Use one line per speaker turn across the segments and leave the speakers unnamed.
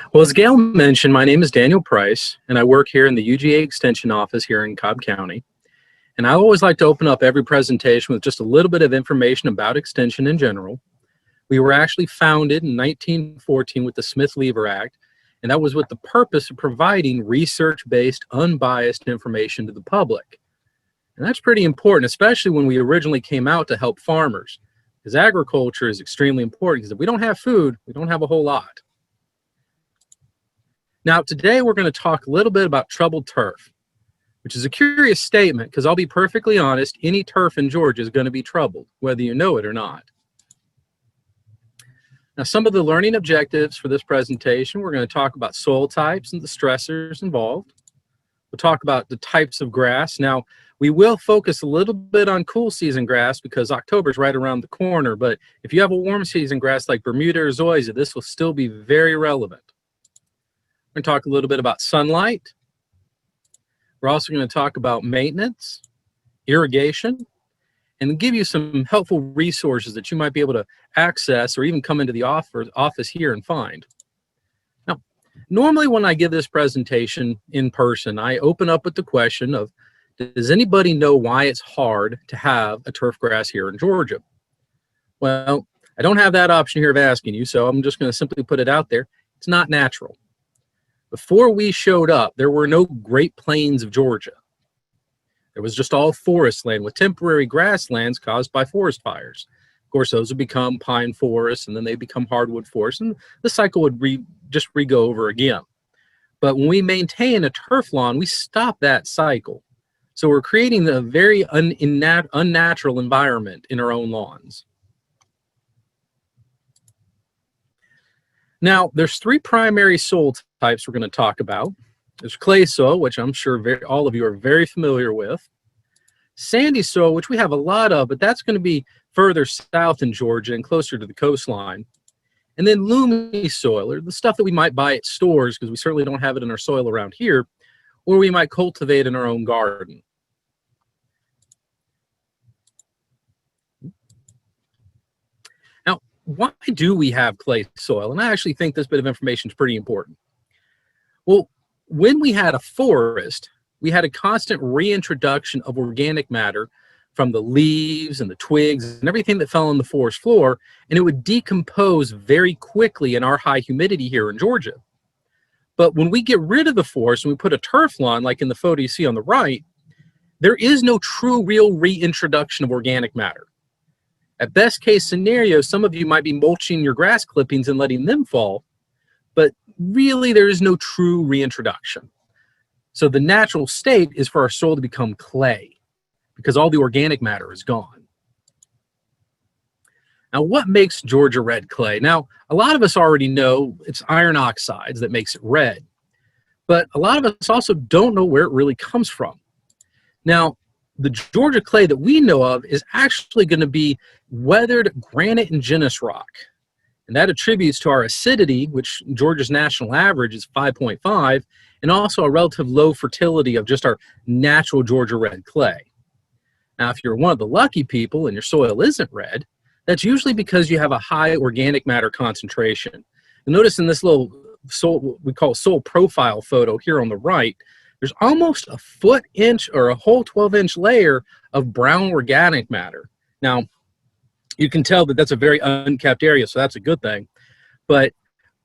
Well, as Gail mentioned, my name is Daniel Price, and I work here in the UGA Extension Office here in Cobb County. And I always like to open up every presentation with just a little bit of information about Extension in general. We were actually founded in 1914 with the Smith-Lever Act, and that was with the purpose of providing research-based, unbiased information to the public. And that's pretty important, especially when we originally came out to help farmers, because agriculture is extremely important, because if we don't have food, we don't have a whole lot. Now, today we're going to talk a little bit about troubled turf, which is a curious statement because I'll be perfectly honest, any turf in Georgia is going to be troubled, whether you know it or not. Now, some of the learning objectives for this presentation, we're going to talk about soil types and the stressors involved. We'll talk about the types of grass. Now, we will focus a little bit on cool season grass because October is right around the corner, but if you have a warm season grass like Bermuda or Zoysia, this will still be very relevant. We're going to talk a little bit about sunlight. We're also going to talk about maintenance, irrigation, and give you some helpful resources that you might be able to access or even come into the office here and find. Now, normally when I give this presentation in person, I open up with the question of, does anybody know why it's hard to have a turf grass here in Georgia? Well, I don't have that option here of asking you, so I'm just going to simply put it out there. It's not natural. Before we showed up, there were no Great Plains of Georgia. There was just all forest land with temporary grasslands caused by forest fires. Of course, those would become pine forests, and then they become hardwood forests, and the cycle would just re-go over again. But when we maintain a turf lawn, we stop that cycle. So we're creating a very unnatural environment in our own lawns. Now, there's three primary soil types we're going to talk about. There's clay soil, which I'm sure all of you are very familiar with. Sandy soil, which we have a lot of, but that's going to be further south in Georgia and closer to the coastline. And then loamy soil, or the stuff that we might buy at stores, because we certainly don't have it in our soil around here, or we might cultivate in our own garden. Why do we have clay soil? And I actually think this bit of information is pretty important. Well, when we had a forest, we had a constant reintroduction of organic matter from the leaves and the twigs and everything that fell on the forest floor, and it would decompose very quickly in our high humidity here in Georgia. But when we get rid of the forest and we put a turf lawn, like in the photo you see on the right, there is no true, real reintroduction of organic matter. At best case scenario, some of you might be mulching your grass clippings and letting them fall, but really there is no true reintroduction. So the natural state is for our soil to become clay because all the organic matter is gone. Now, what makes Georgia red clay? Now, a lot of us already know it's iron oxides that makes it red, but a lot of us also don't know where it really comes from. Now, the Georgia clay that we know of is actually going to be weathered granite and gneiss rock. And that attributes to our acidity, which Georgia's national average is 5.5, and also a relative low fertility of just our natural Georgia red clay. Now, if you're one of the lucky people and your soil isn't red, that's usually because you have a high organic matter concentration. You'll notice in this little soil, what we call soil profile photo here on the right, there's almost a foot-inch or a whole 12-inch layer of brown organic matter. Now, you can tell that that's a very unkept area, so that's a good thing. But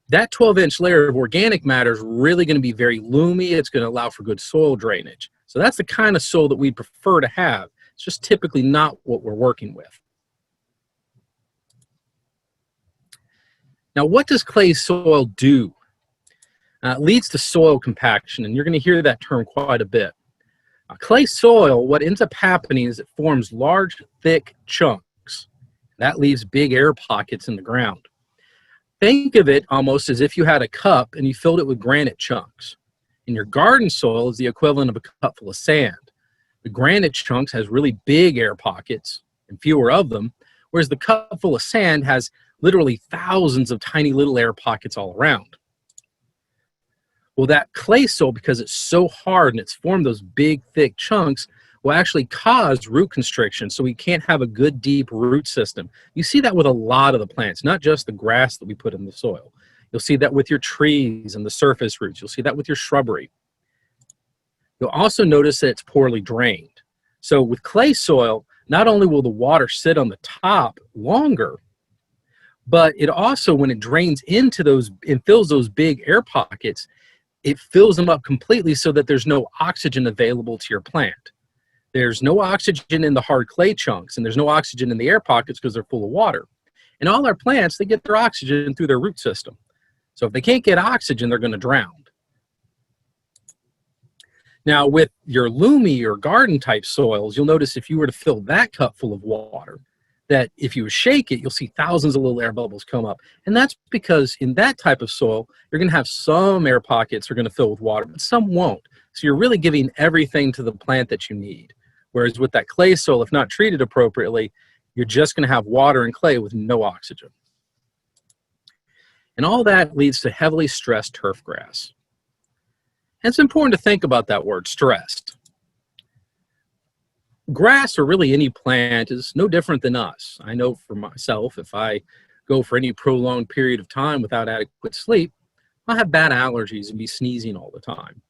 that 12-inch layer of organic matter is really going to be very loomy. It's going to allow for good soil drainage. So that's the kind of soil that we prefer to have. It's just typically not what we're working with. Now, what does clay soil do? It leads to soil compaction, and you're going to hear that term quite a bit. Clay soil, what ends up happening is it forms large, thick chunks. That leaves big air pockets in the ground. Think of it almost as if you had a cup and you filled it with granite chunks. And your garden soil is the equivalent of a cup full of sand. The granite chunks has really big air pockets and fewer of them, whereas the cup full of sand has literally thousands of tiny little air pockets all around. Well, that clay soil, because it's so hard and it's formed those big, thick chunks, will actually cause root constriction, so we can't have a good, deep root system. You see that with a lot of the plants, not just the grass that we put in the soil. You'll see that with your trees and the surface roots. You'll see that with your shrubbery. You'll also notice that it's poorly drained. So with clay soil, not only will the water sit on the top longer, but it also, when it drains into those and fills those big air pockets, it fills them up completely so that there's no oxygen available to your plant. There's no oxygen in the hard clay chunks, and there's no oxygen in the air pockets because they're full of water. And all our plants, they get their oxygen through their root system. So if they can't get oxygen, they're going to drown. Now, with your loamy or garden type soils, you'll notice if you were to fill that cup full of water, that if you shake it, you'll see thousands of little air bubbles come up. And that's because in that type of soil, you're going to have some air pockets that are going to fill with water, but some won't. So you're really giving everything to the plant that you need. Whereas with that clay soil, if not treated appropriately, you're just going to have water and clay with no oxygen. And all that leads to heavily stressed turf grass. And it's important to think about that word, stressed. Grass, or really any plant, is no different than us. I know for myself, if I go for any prolonged period of time without adequate sleep, I'll have bad allergies and be sneezing all the time.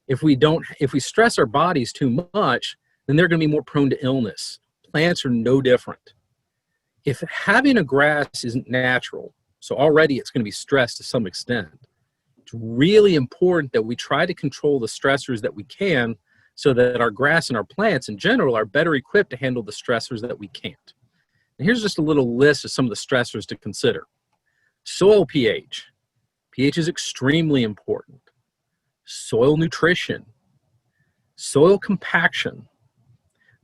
If we stress our bodies too much, then they're going to be more prone to illness. Plants are no different. If having a grass isn't natural, so already it's going to be stressed to some extent, it's really important that we try to control the stressors that we can so that our grass and our plants in general are better equipped to handle the stressors that we can't. And here's just a little list of some of the stressors to consider. Soil pH. pH is extremely important. Soil nutrition. Soil compaction.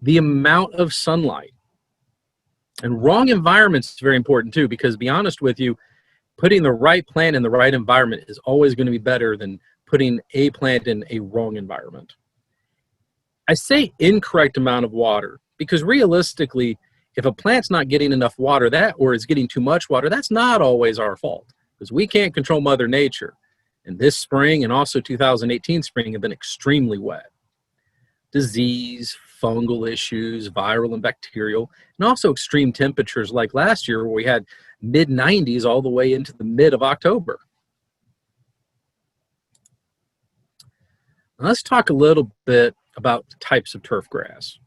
The amount of sunlight. And wrong environment is very important too, because to be honest with you, putting the right plant in the right environment is always going to be better than putting a plant in a wrong environment. I say incorrect amount of water because realistically, if a plant's not getting enough water, or is getting too much water, that's not always our fault because we can't control Mother Nature. And this spring and also 2018 spring have been extremely wet. Disease, fungal issues, viral and bacterial, and also extreme temperatures like last year where we had mid-90s all the way into the mid of October. Now let's talk a little bit about the types of turf grass.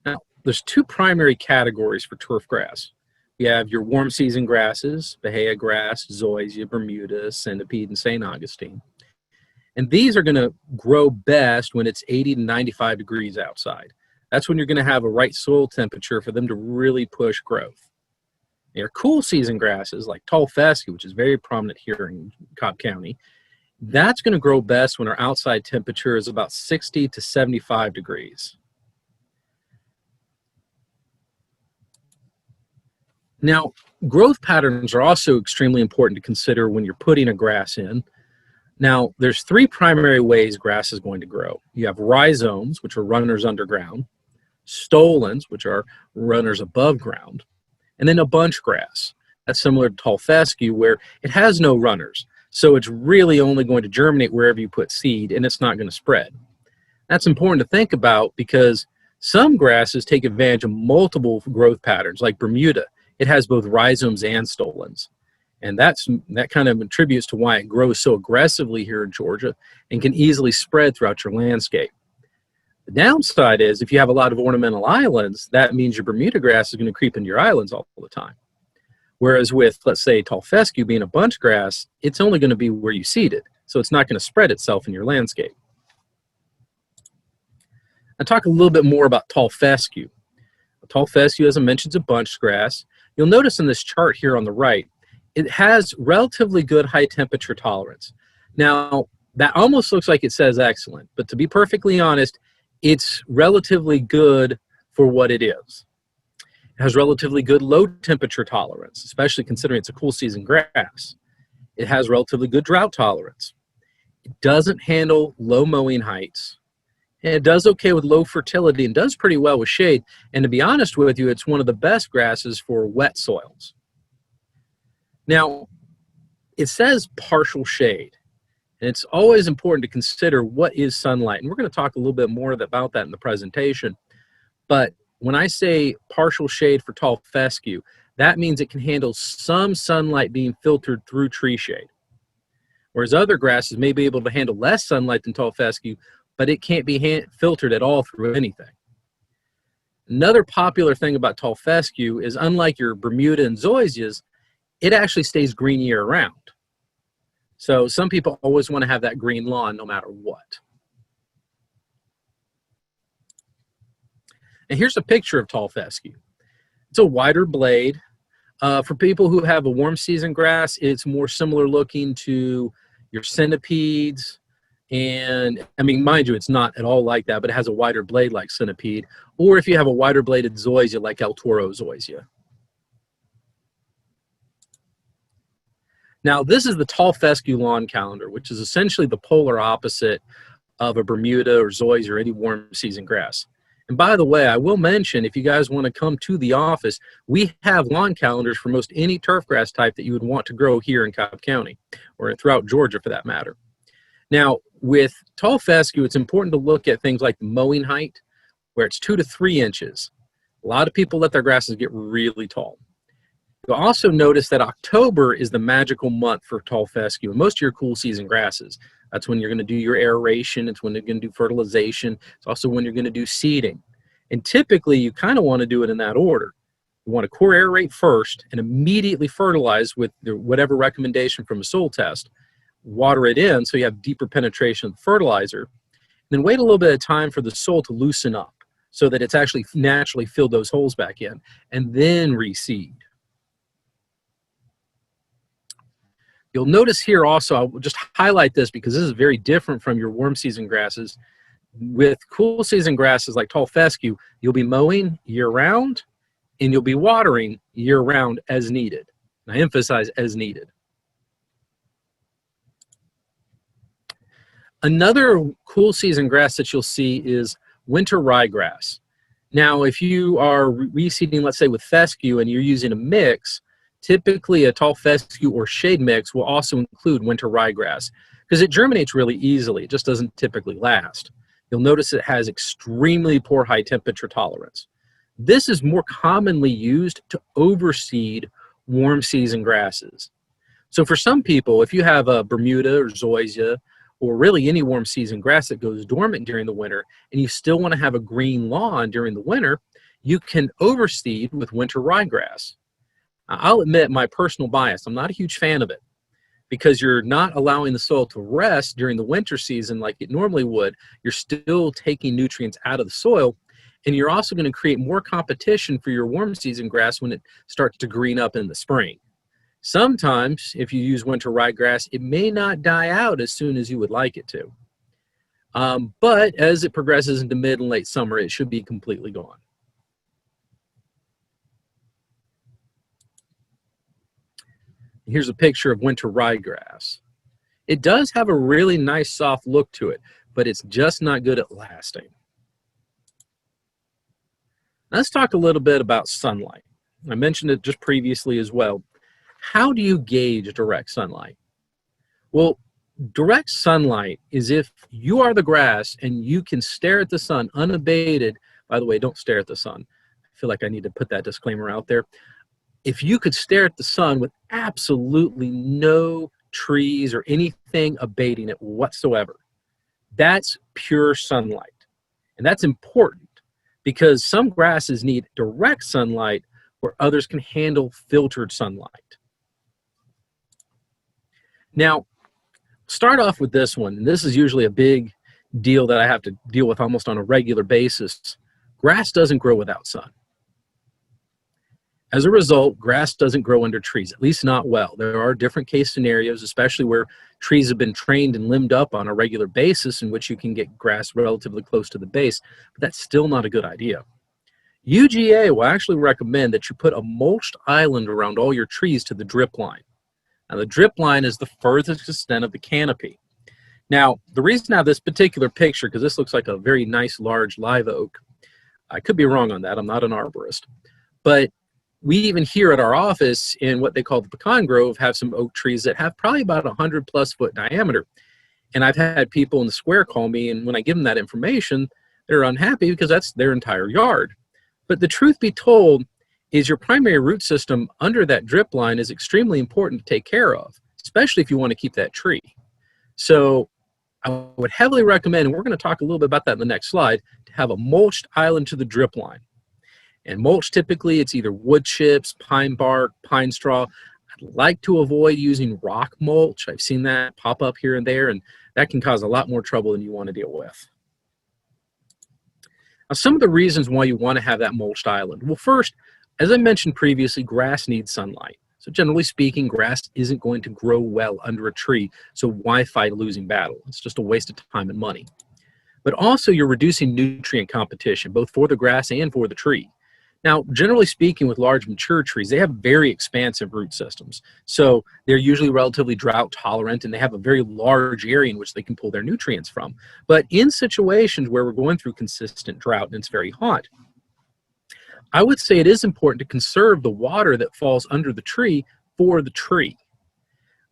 Now, there's two primary categories for turf grass. You have your warm season grasses, Bahia grass, Zoysia, Bermuda, Centipede, and St. Augustine. And these are going to grow best when it's 80 to 95 degrees outside. That's when you're going to have a right soil temperature for them to really push growth. Your cool season grasses like tall fescue, which is very prominent here in Cobb County, that's going to grow best when our outside temperature is about 60 to 75 degrees. Now, growth patterns are also extremely important to consider when you're putting a grass in. Now, there's three primary ways grass is going to grow. You have rhizomes, which are runners underground, stolons, which are runners above ground, and then a bunch grass. That's similar to tall fescue, where it has no runners. So it's really only going to germinate wherever you put seed, and it's not going to spread. That's important to think about because some grasses take advantage of multiple growth patterns, like Bermuda. It has both rhizomes and stolons. And that kind of attributes to why it grows so aggressively here in Georgia and can easily spread throughout your landscape. The downside is if you have a lot of ornamental islands, that means your Bermuda grass is going to creep into your islands all the time. Whereas with, let's say, tall fescue being a bunch grass, it's only going to be where you seed it. So it's not going to spread itself in your landscape. I'll talk a little bit more about tall fescue. Tall fescue, as I mentioned, is a bunch grass. You'll notice in this chart here on the right, it has relatively good high temperature tolerance. Now, that almost looks like it says excellent, but to be perfectly honest, it's relatively good for what it is. It has relatively good low temperature tolerance, especially considering it's a cool season grass. It has relatively good drought tolerance. It doesn't handle low mowing heights. And it does okay with low fertility and does pretty well with shade. And to be honest with you, it's one of the best grasses for wet soils. Now, it says partial shade. And it's always important to consider what is sunlight. And we're going to talk a little bit more about that in the presentation. But when I say partial shade for tall fescue, That means it can handle some sunlight being filtered through tree shade. Whereas other grasses may be able to handle less sunlight than tall fescue, but it can't be filtered at all through anything. Another popular thing about tall fescue is, unlike your Bermuda and zoysias, it actually stays green year round. So some people always want to have that green lawn no matter what. And here's a picture of tall fescue. It's a wider blade. For people who have a warm season grass, it's more similar looking to your centipedes. And I mean, mind you, it's not at all like that, but it has a wider blade like centipede. Or if you have a wider bladed zoysia like El Toro zoysia. Now, this is the tall fescue lawn calendar, which is essentially the polar opposite of a Bermuda or zoysia or any warm season grass. And by the way, I will mention, if you guys want to come to the office, we have lawn calendars for most any turf grass type that you would want to grow here in Cobb County, or throughout Georgia for that matter. Now, with tall fescue, it's important to look at things like the mowing height, where it's 2 to 3 inches. A lot of people let their grasses get really tall. You'll also notice that October is the magical month for tall fescue and most of your cool season grasses. That's when you're going to do your aeration. It's when you're going to do fertilization. It's also when you're going to do seeding. And typically, you kind of want to do it in that order. You want to core aerate first and immediately fertilize with whatever recommendation from a soil test. Water it in so you have deeper penetration of the fertilizer. And then wait a little bit of time for the soil to loosen up so that it's actually naturally filled those holes back in, and then reseed. You'll notice here also, I'll just highlight this because this is very different from your warm season grasses. With cool season grasses like tall fescue, you'll be mowing year round and you'll be watering year round as needed. And I emphasize as needed. Another cool season grass that you'll see is winter ryegrass. Now, if you are reseeding, let's say with fescue, and you're using a mix, typically a tall fescue or shade mix will also include winter ryegrass because it germinates really easily. It just doesn't typically last. You'll notice it has extremely poor high temperature tolerance. This is more commonly used to overseed warm season grasses. So for some people, if you have a Bermuda or zoysia or really any warm season grass that goes dormant during the winter and you still want to have a green lawn during the winter, you can overseed with winter ryegrass. I'll admit my personal bias. I'm not a huge fan of it because you're not allowing the soil to rest during the winter season like it normally would. You're still taking nutrients out of the soil, and you're also going to create more competition for your warm season grass when it starts to green up in the spring. Sometimes, if you use winter ryegrass, it may not die out as soon as you would like it to. But as it progresses into mid and late summer, it should be completely gone. Here's a picture of winter ryegrass. It does have a really nice soft look to it, but it's just not good at lasting. Let's talk a little bit about sunlight. I mentioned it just previously as well. How do you gauge direct sunlight? Well, direct sunlight is if you are the grass and you can stare at the sun unabated. By the way, don't stare at the sun. I feel like I need to put that disclaimer out there. If you could stare at the sun with absolutely no trees or anything abating it whatsoever, that's pure sunlight. And that's important because some grasses need direct sunlight where others can handle filtered sunlight. Now, start off with this one. And this is usually a big deal that I have to deal with almost on a regular basis. Grass doesn't grow without sun. As a result, grass doesn't grow under trees, at least not well. There are different case scenarios, especially where trees have been trained and limbed up on a regular basis in which you can get grass relatively close to the base, but that's still not a good idea. UGA will actually recommend that you put a mulched island around all your trees to the drip line. Now, the drip line is the furthest extent of the canopy. Now, the reason I have this particular picture, because this looks like a very nice large live oak. I could be wrong on that. I'm not an arborist. But we even here at our office in what they call the pecan grove have some oak trees that have probably about 100+ foot diameter. And I've had people in the square call me, and when I give them that information, they're unhappy because that's their entire yard. But the truth be told, is your primary root system under that drip line is extremely important to take care of, especially if you want to keep that tree. So I would heavily recommend, and we're going to talk a little bit about that in the next slide, to have a mulched island to the drip line. And mulch, typically, it's either wood chips, pine bark, pine straw. I'd like to avoid using rock mulch. I've seen that pop up here and there, and that can cause a lot more trouble than you want to deal with. Now, some of the reasons why you want to have that mulched island. Well, first, as I mentioned previously, grass needs sunlight. So generally speaking, grass isn't going to grow well under a tree, so why fight a losing battle? It's just a waste of time and money. But also, you're reducing nutrient competition, both for the grass and for the tree. Now, generally speaking, with large mature trees, they have very expansive root systems. So they're usually relatively drought tolerant, and they have a very large area in which they can pull their nutrients from. But in situations where we're going through consistent drought and it's very hot, I would say it is important to conserve the water that falls under the tree for the tree.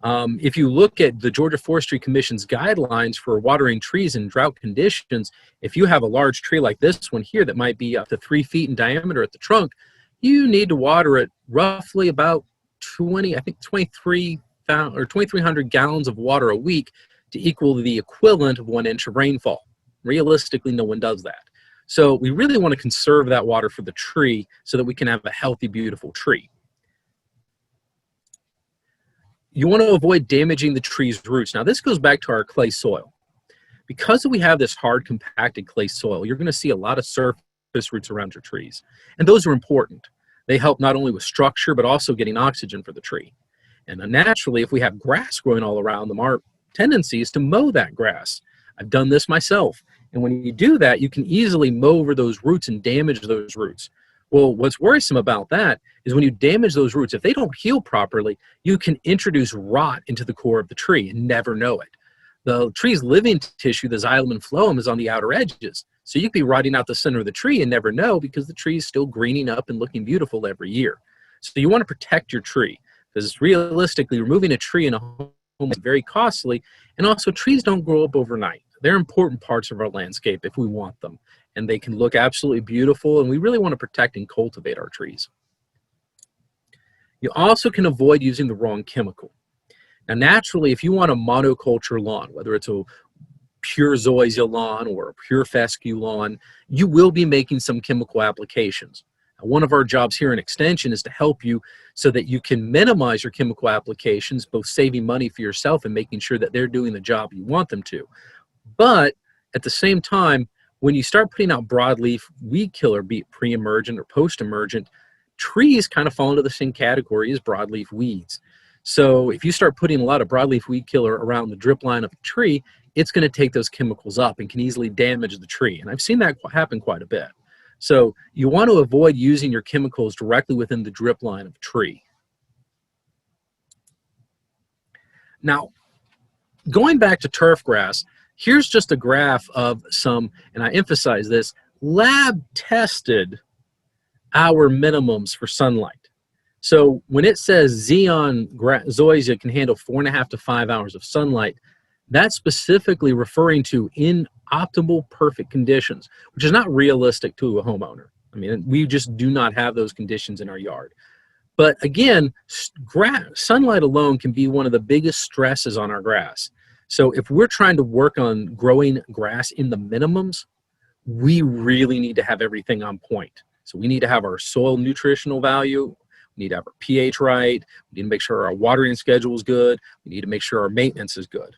If you look at the Georgia Forestry Commission's guidelines for watering trees in drought conditions, if you have a large tree like this one here that might be up to 3 feet in diameter at the trunk, you need to water it roughly about 2,300 gallons of water a week to equal the equivalent of 1 inch of rainfall. Realistically, no one does that. So we really want to conserve that water for the tree so that we can have a healthy, beautiful tree. You want to avoid damaging the tree's roots. Now, this goes back to our clay soil. Because we have this hard, compacted clay soil, you're going to see a lot of surface roots around your trees. And those are important. They help not only with structure, but also getting oxygen for the tree. And naturally, if we have grass growing all around them, our tendency is to mow that grass. I've done this myself. And when you do that, you can easily mow over those roots and damage those roots. Well, what's worrisome about that is when you damage those roots, if they don't heal properly, you can introduce rot into the core of the tree and never know it. The tree's living tissue, the xylem and phloem, is on the outer edges. So you could be rotting out the center of the tree and never know because the tree is still greening up and looking beautiful every year. So you want to protect your tree because realistically, removing a tree in a home is very costly. And also, trees don't grow up overnight. They're important parts of our landscape if we want them. And they can look absolutely beautiful, and we really want to protect and cultivate our trees. You also can avoid using the wrong chemical. Now, naturally, if you want a monoculture lawn, whether it's a pure zoysia lawn or a pure fescue lawn, you will be making some chemical applications. Now, one of our jobs here in Extension is to help you so that you can minimize your chemical applications, both saving money for yourself and making sure that they're doing the job you want them to. But at the same time, when you start putting out broadleaf weed killer, be it pre-emergent or post-emergent, trees kind of fall into the same category as broadleaf weeds. So if you start putting a lot of broadleaf weed killer around the drip line of a tree, it's going to take those chemicals up and can easily damage the tree. And I've seen that happen quite a bit. So you want to avoid using your chemicals directly within the drip line of a tree. Now, going back to turf grass, here's just a graph of some, and I emphasize this, lab-tested hour minimums for sunlight. So when it says Xeon zoysia can handle 4.5 to 5 hours of sunlight, that's specifically referring to in optimal perfect conditions, which is not realistic to a homeowner. I mean, we just do not have those conditions in our yard. But again, sunlight alone can be one of the biggest stresses on our grass. So if we're trying to work on growing grass in the minimums, we really need to have everything on point. So we need to have our soil nutritional value, we need to have our pH right, we need to make sure our watering schedule is good, we need to make sure our maintenance is good.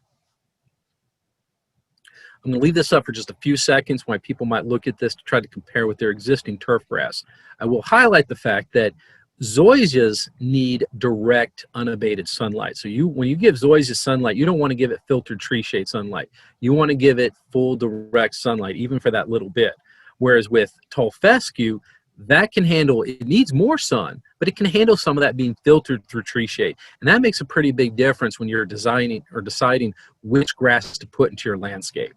I'm going to leave this up for just a few seconds why people might look at this to try to compare with their existing turf grass. I will highlight the fact that zoysias need direct unabated sunlight. So when you give zoysia sunlight, you don't want to give it filtered tree shade sunlight. You want to give it full direct sunlight, even for that little bit. Whereas with tall fescue, that can handle, it needs more sun, but it can handle some of that being filtered through tree shade. And that makes a pretty big difference when you're designing or deciding which grass to put into your landscape.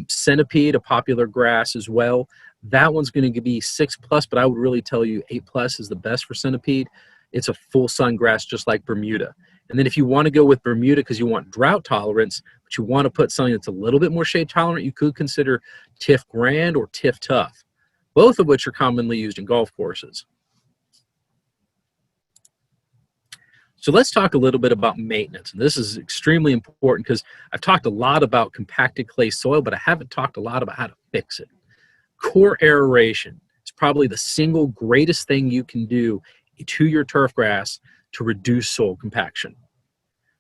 Centipede, a popular grass as well. That one's going to be 6+, but I would really tell you 8+ is the best for centipede. It's a full sun grass just like Bermuda. And then if you want to go with Bermuda because you want drought tolerance, but you want to put something that's a little bit more shade tolerant, you could consider Tiff Grand or Tiff Tough, both of which are commonly used in golf courses. So let's talk a little bit about maintenance. And this is extremely important because I've talked a lot about compacted clay soil, but I haven't talked a lot about how to fix it. Core aeration is probably the single greatest thing you can do to your turf grass to reduce soil compaction.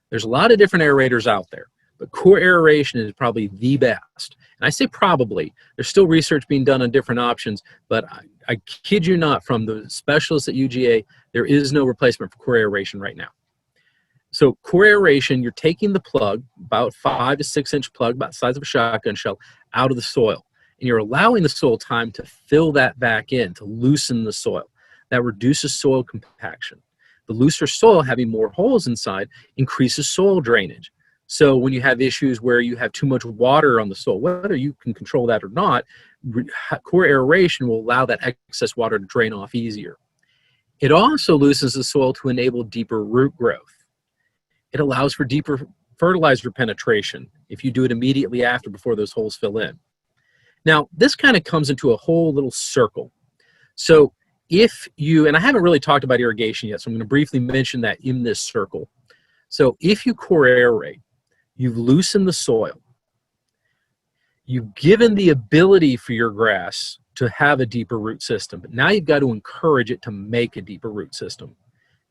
There's a lot of different aerators out there, but core aeration is probably the best. And I say probably. There's still research being done on different options, but I kid you not, from the specialists at UGA, there is no replacement for core aeration right now. So core aeration, you're taking the plug, about 5 to 6 inch plug, about the size of a shotgun shell, out of the soil. And you're allowing the soil time to fill that back in, to loosen the soil. That reduces soil compaction. The looser soil, having more holes inside, increases soil drainage. So when you have issues where you have too much water on the soil, whether you can control that or not, core aeration will allow that excess water to drain off easier. It also loosens the soil to enable deeper root growth. It allows for deeper fertilizer penetration if you do it immediately after, before those holes fill in. Now, this kind of comes into a whole little circle. So if you, and I haven't really talked about irrigation yet, so I'm going to briefly mention that in this circle. So if you core aerate, you've loosened the soil. You've given the ability for your grass to have a deeper root system, but now you've got to encourage it to make a deeper root system.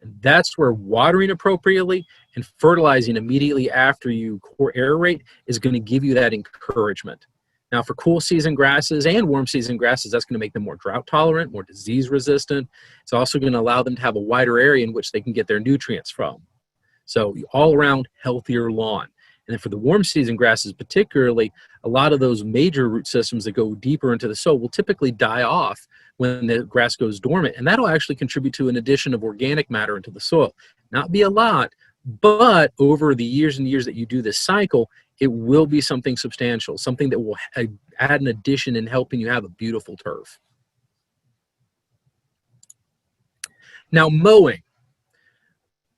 And that's where watering appropriately and fertilizing immediately after you core aerate is going to give you that encouragement. Now, for cool season grasses and warm season grasses, that's going to make them more drought tolerant, more disease resistant. It's also going to allow them to have a wider area in which they can get their nutrients from. So all around healthier lawn. And then for the warm season grasses particularly, a lot of those major root systems that go deeper into the soil will typically die off when the grass goes dormant. And that'll actually contribute to an addition of organic matter into the soil. Not be a lot, but over the years and years that you do this cycle, it will be something substantial, something that will add an addition in helping you have a beautiful turf. Now, mowing.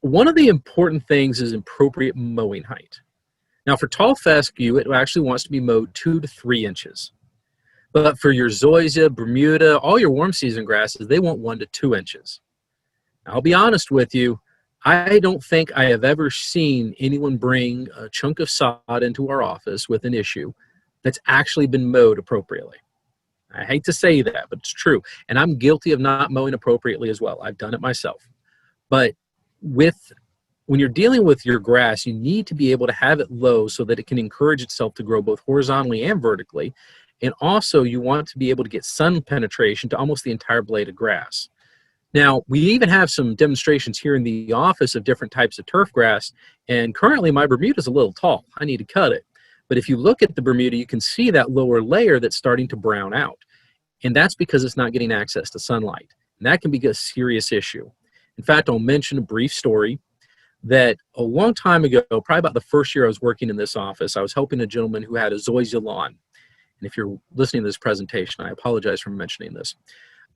One of the important things is appropriate mowing height. Now, for tall fescue, it actually wants to be mowed 2 to 3 inches. But for your zoysia, Bermuda, all your warm season grasses, they want 1 to 2 inches. Now, I'll be honest with you, I don't think I have ever seen anyone bring a chunk of sod into our office with an issue that's actually been mowed appropriately. I hate to say that, but it's true. And I'm guilty of not mowing appropriately as well. I've done it myself. But when you're dealing with your grass, you need to be able to have it low so that it can encourage itself to grow both horizontally and vertically. And also, you want to be able to get sun penetration to almost the entire blade of grass. Now, we even have some demonstrations here in the office of different types of turf grass, and currently my Bermuda is a little tall. I need to cut it. But if you look at the Bermuda, you can see that lower layer that's starting to brown out. And that's because it's not getting access to sunlight. And that can be a serious issue. In fact, I'll mention a brief story that a long time ago, probably about the first year I was working in this office, I was helping a gentleman who had a zoysia lawn. And if you're listening to this presentation, I apologize for mentioning this.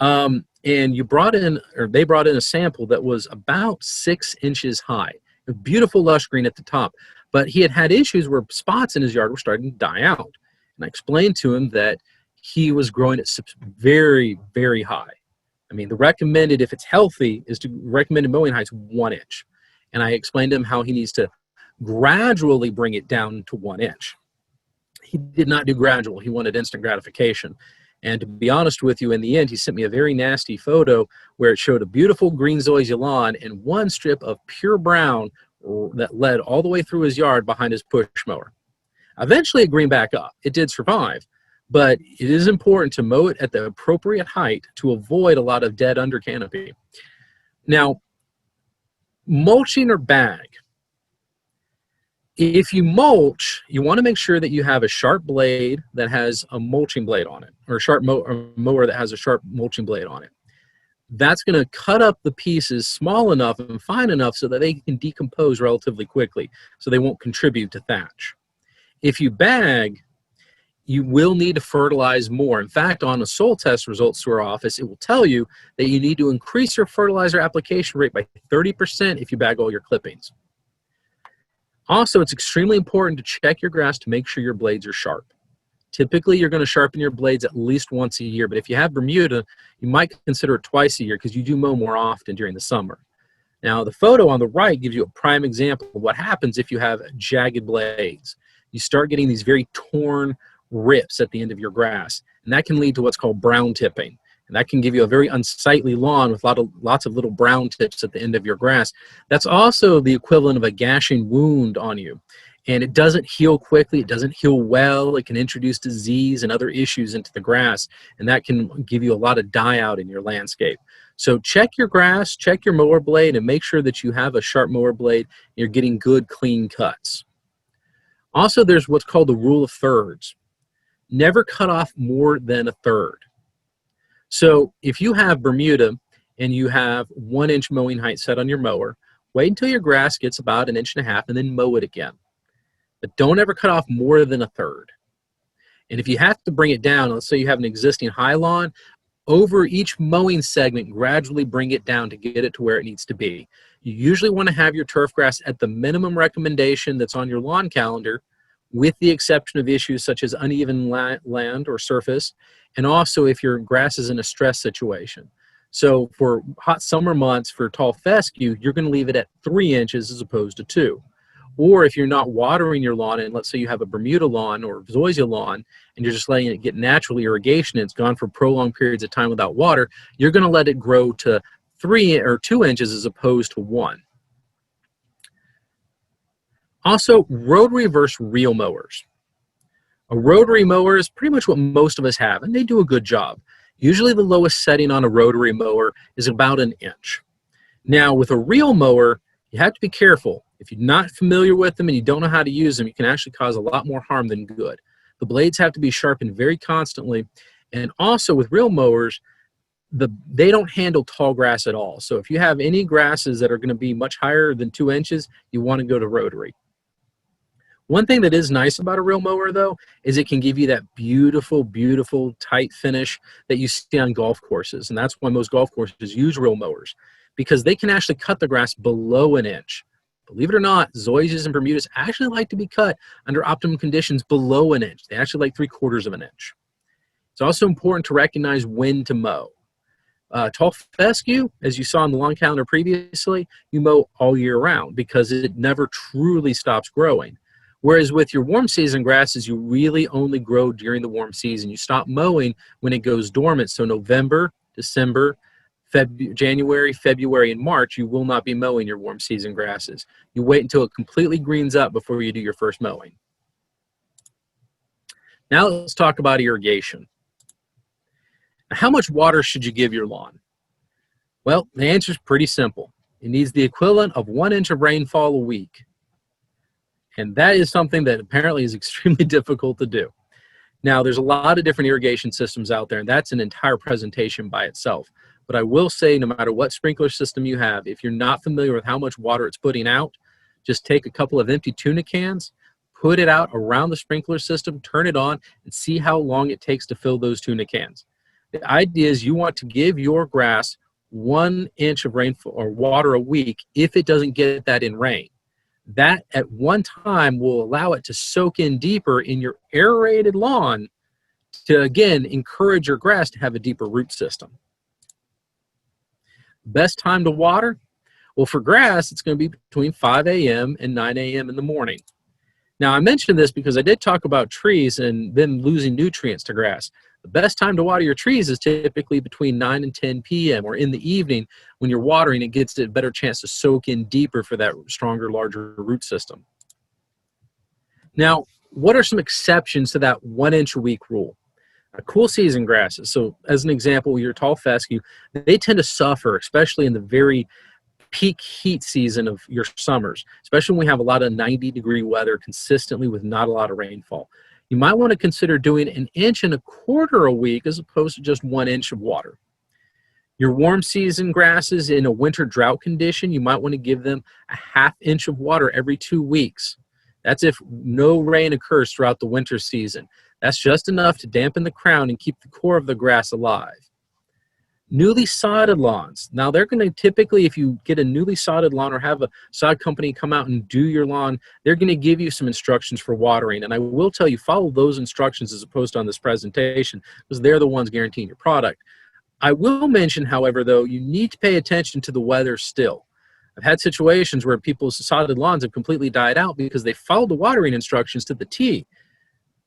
And they brought in a sample that was about 6 inches high, a beautiful lush green at the top, but he had had issues where spots in his yard were starting to die out. And I explained to him that he was growing it very, very high. I mean, the recommended, if it's healthy, is to recommended mowing height is 1 inch. And I explained to him how he needs to gradually bring it down to 1 inch. He did not do gradual. He wanted instant gratification. And to be honest with you, in the end, he sent me a very nasty photo where it showed a beautiful green zoysia lawn and one strip of pure brown that led all the way through his yard behind his push mower. Eventually, it greened back up. It did survive, but it is important to mow it at the appropriate height to avoid a lot of dead under canopy. Now, mulching or bag. If you mulch, you want to make sure that you have a sharp blade that has a mulching blade on it, or a sharp mower that has a sharp mulching blade on it. That's going to cut up the pieces small enough and fine enough so that they can decompose relatively quickly, so they won't contribute to thatch. If you bag, you will need to fertilize more. In fact, on the soil test results to our office, it will tell you that you need to increase your fertilizer application rate by 30% if you bag all your clippings. Also, it's extremely important to check your grass to make sure your blades are sharp. Typically, you're going to sharpen your blades at least once a year, but if you have Bermuda, you might consider it twice a year because you do mow more often during the summer. Now, the photo on the right gives you a prime example of what happens if you have jagged blades. You start getting these very torn rips at the end of your grass, and that can lead to what's called brown tipping. And that can give you a very unsightly lawn with lots of little brown tips at the end of your grass. That's also the equivalent of a gashing wound on you. And it doesn't heal quickly, it doesn't heal well, it can introduce disease and other issues into the grass, and that can give you a lot of die out in your landscape. So check your grass, check your mower blade, and make sure that you have a sharp mower blade and you're getting good, clean cuts. Also, there's what's called the rule of thirds. Never cut off more than a third. So if you have Bermuda and you have 1 inch mowing height set on your mower, wait until your grass gets about 1.5 inches and then mow it again. But don't ever cut off more than a third. And if you have to bring it down, let's say you have an existing high lawn, over each mowing segment, gradually bring it down to get it to where it needs to be. You usually want to have your turf grass at the minimum recommendation that's on your lawn calendar, with the exception of issues such as uneven land or surface, and also if your grass is in a stress situation. So for hot summer months for tall fescue, you're going to leave it at 3 inches as opposed to 2. Or if you're not watering your lawn, and let's say you have a Bermuda lawn or zoysia lawn, and you're just letting it get natural irrigation, and it's gone for prolonged periods of time without water, you're going to let it grow to 3 or 2 inches as opposed to 1. Also, rotary versus reel mowers. A rotary mower is pretty much what most of us have, and they do a good job. Usually the lowest setting on a rotary mower is about 1 inch. Now, with a reel mower, you have to be careful. If you're not familiar with them and you don't know how to use them, you can actually cause a lot more harm than good. The blades have to be sharpened very constantly. And also with reel mowers, they don't handle tall grass at all. So if you have any grasses that are going to be much higher than 2 inches, you want to go to rotary. One thing that is nice about a reel mower, though, is it can give you that beautiful, beautiful tight finish that you see on golf courses. And that's why most golf courses use reel mowers, because they can actually cut the grass below 1 inch. Believe it or not, zoysias and Bermudas actually like to be cut under optimum conditions below 1 inch. They actually like 3/4 of an inch. It's also important to recognize when to mow. Tall fescue, as you saw on the lawn calendar previously, you mow all year round because it never truly stops growing. Whereas with your warm season grasses, you really only grow during the warm season. You stop mowing when it goes dormant. So November, December, January, February, and March, you will not be mowing your warm season grasses. You wait until it completely greens up before you do your first mowing. Now let's talk about irrigation. How much water should you give your lawn? Well, the answer is pretty simple. It needs the equivalent of 1 inch of rainfall a week. And that is something that apparently is extremely difficult to do. Now, there's a lot of different irrigation systems out there, and that's an entire presentation by itself. But I will say, no matter what sprinkler system you have, if you're not familiar with how much water it's putting out, just take a couple of empty tuna cans, put it out around the sprinkler system, turn it on, and see how long it takes to fill those tuna cans. The idea is you want to give your grass 1 inch of rainfall or water a week if it doesn't get that in rain. That at one time will allow it to soak in deeper in your aerated lawn to, again, encourage your grass to have a deeper root system. Best time to water? Well, for grass, it's going to be between 5 a.m. and 9 a.m. in the morning. Now, I mentioned this because I did talk about trees and them losing nutrients to grass. The best time to water your trees is typically between 9 and 10 p.m. or in the evening when you're watering. It gets a better chance to soak in deeper for that stronger, larger root system. Now, what are some exceptions to that 1 inch a week rule? Cool season grasses. So as an example, your tall fescue, they tend to suffer, especially in the very peak heat season of your summers, especially when we have a lot of 90-degree weather consistently with not a lot of rainfall. You might want to consider doing 1.25 inches a week as opposed to just 1 inch of water. Your warm season grasses in a winter drought condition, you might want to give them 1/2 inch of water every 2 weeks. That's if no rain occurs throughout the winter season. That's just enough to dampen the crown and keep the core of the grass alive. Newly sodded lawns. Now they're going to typically, if you get a newly sodded lawn or have a sod company come out and do your lawn, they're going to give you some instructions for watering. And I will tell you, follow those instructions as opposed to on this presentation, because they're the ones guaranteeing your product. I will mention, however, though, you need to pay attention to the weather still. I've had situations where people's sodded lawns have completely died out because they followed the watering instructions to the T,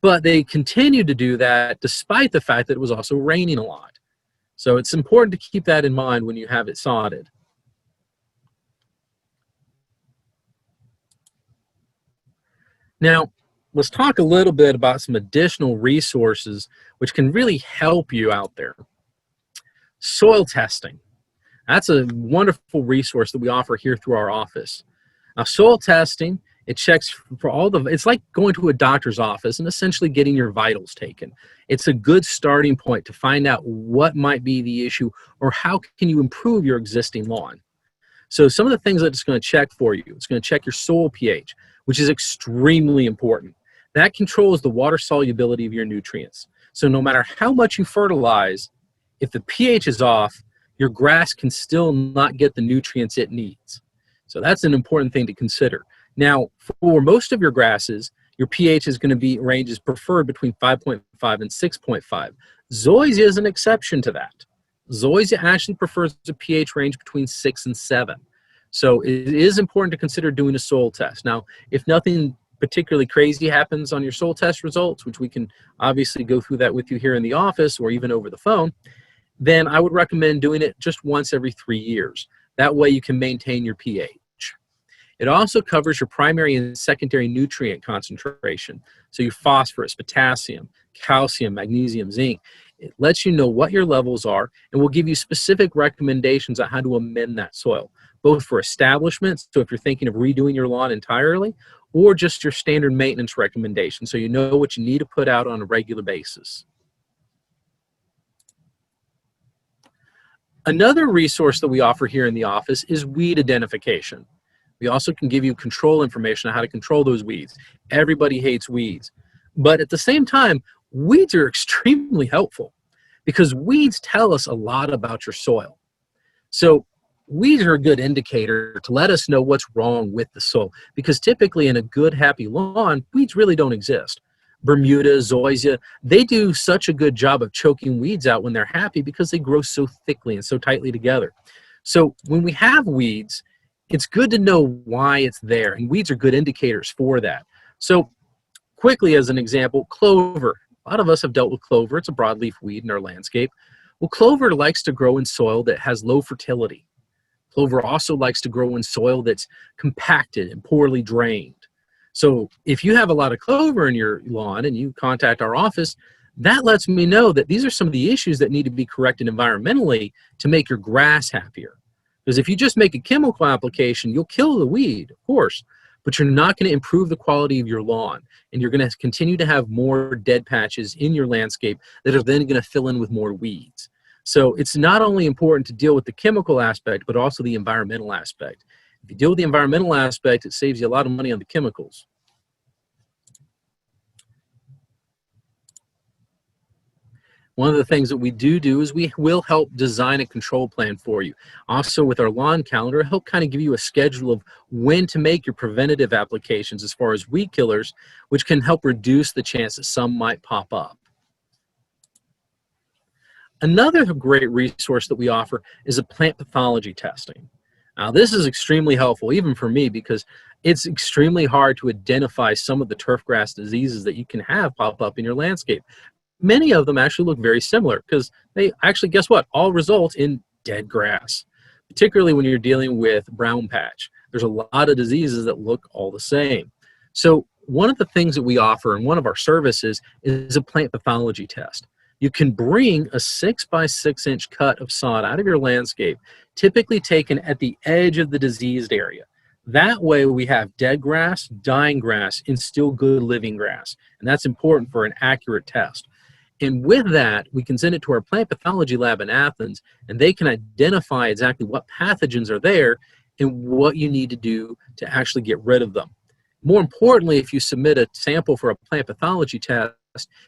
but they continued to do that despite the fact that it was also raining a lot. So it's important to keep that in mind when you have it sodded. Now, let's talk a little bit about some additional resources which can really help you out there. Soil testing. That's a wonderful resource that we offer here through our office. Now, soil testing, it checks for it's like going to a doctor's office and essentially getting your vitals taken. It's a good starting point to find out what might be the issue or how can you improve your existing lawn. So some of the things that it's going to check for you, it's going to check your soil pH, which is extremely important. That controls the water solubility of your nutrients. So no matter how much you fertilize, if the pH is off, your grass can still not get the nutrients it needs. So that's an important thing to consider. Now, for most of your grasses, your pH is going to be ranges preferred between 5.5 and 6.5. Zoysia is an exception to that. Zoysia actually prefers a pH range between 6 and 7. So it is important to consider doing a soil test. Now, if nothing particularly crazy happens on your soil test results, which we can obviously go through that with you here in the office or even over the phone, then I would recommend doing it just once every 3 years. That way you can maintain your pH. It also covers your primary and secondary nutrient concentration. So your phosphorus, potassium, calcium, magnesium, zinc. It lets you know what your levels are and will give you specific recommendations on how to amend that soil, both for establishments, so if you're thinking of redoing your lawn entirely, or just your standard maintenance recommendations, so you know what you need to put out on a regular basis. Another resource that we offer here in the office is weed identification. We also can give you control information on how to control those weeds. Everybody hates weeds. But at the same time, weeds are extremely helpful because weeds tell us a lot about your soil. So weeds are a good indicator to let us know what's wrong with the soil because typically in a good, happy lawn, weeds really don't exist. Bermuda, zoysia, they do such a good job of choking weeds out when they're happy because they grow so thickly and so tightly together. So when we have weeds, it's good to know why it's there, and weeds are good indicators for that. So quickly as an example, clover. A lot of us have dealt with clover. It's a broadleaf weed in our landscape. Well, clover likes to grow in soil that has low fertility. Clover also likes to grow in soil that's compacted and poorly drained. So if you have a lot of clover in your lawn and you contact our office, that lets me know that these are some of the issues that need to be corrected environmentally to make your grass happier. Because if you just make a chemical application, you'll kill the weed, of course, but you're not going to improve the quality of your lawn. And you're going to continue to have more dead patches in your landscape that are then going to fill in with more weeds. So it's not only important to deal with the chemical aspect, but also the environmental aspect. If you deal with the environmental aspect, it saves you a lot of money on the chemicals. One of the things that we do is we will help design a control plan for you. Also with our lawn calendar, help kind of give you a schedule of when to make your preventative applications as far as weed killers, which can help reduce the chance that some might pop up. Another great resource that we offer is a plant pathology testing. Now this is extremely helpful, even for me, because it's extremely hard to identify some of the turfgrass diseases that you can have pop up in your landscape. Many of them actually look very similar because they actually, guess what, all result in dead grass, particularly when you're dealing with brown patch. There's a lot of diseases that look all the same. So one of the things that we offer in one of our services is a plant pathology test. You can bring a 6 by 6 inch cut of sod out of your landscape, typically taken at the edge of the diseased area. That way we have dead grass, dying grass, and still good living grass. And that's important for an accurate test. And with that, we can send it to our plant pathology lab in Athens, and they can identify exactly what pathogens are there and what you need to do to actually get rid of them. More importantly, if you submit a sample for a plant pathology test,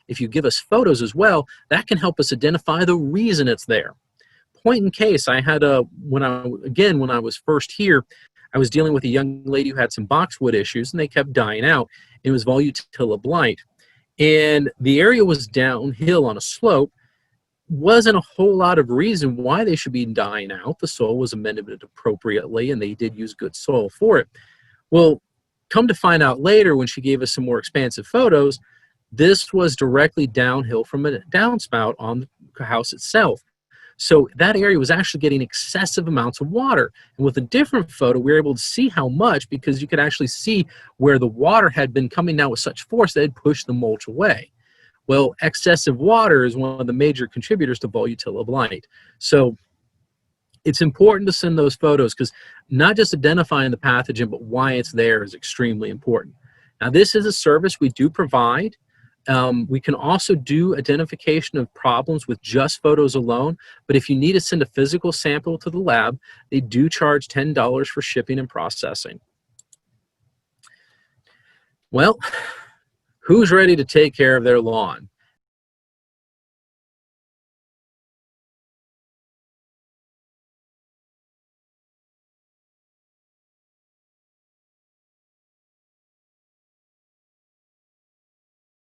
if you give us photos as well, that can help us identify the reason it's there. Point in case, I had when I was first here, I was dealing with a young lady who had some boxwood issues, and they kept dying out. It was volutilla blight. And the area was downhill on a slope. wasn't a whole lot of reason why they should be dying out. The soil was amended appropriately, and they did use good soil for it. Well, come to find out later when she gave us some more expansive photos, this was directly downhill from a downspout on the house itself. So that area was actually getting excessive amounts of water. And with a different photo, we were able to see how much, because you could actually see where the water had been coming down with such force that it pushed the mulch away. Well, excessive water is one of the major contributors to volutillar blight. So it's important to send those photos, because not just identifying the pathogen, but why it's there is extremely important. Now, this is a service we do provide. We can also do identification of problems with just photos alone, but if you need to send a physical sample to the lab, they do charge $10 for shipping and processing. Well, who's ready to take care of their lawn?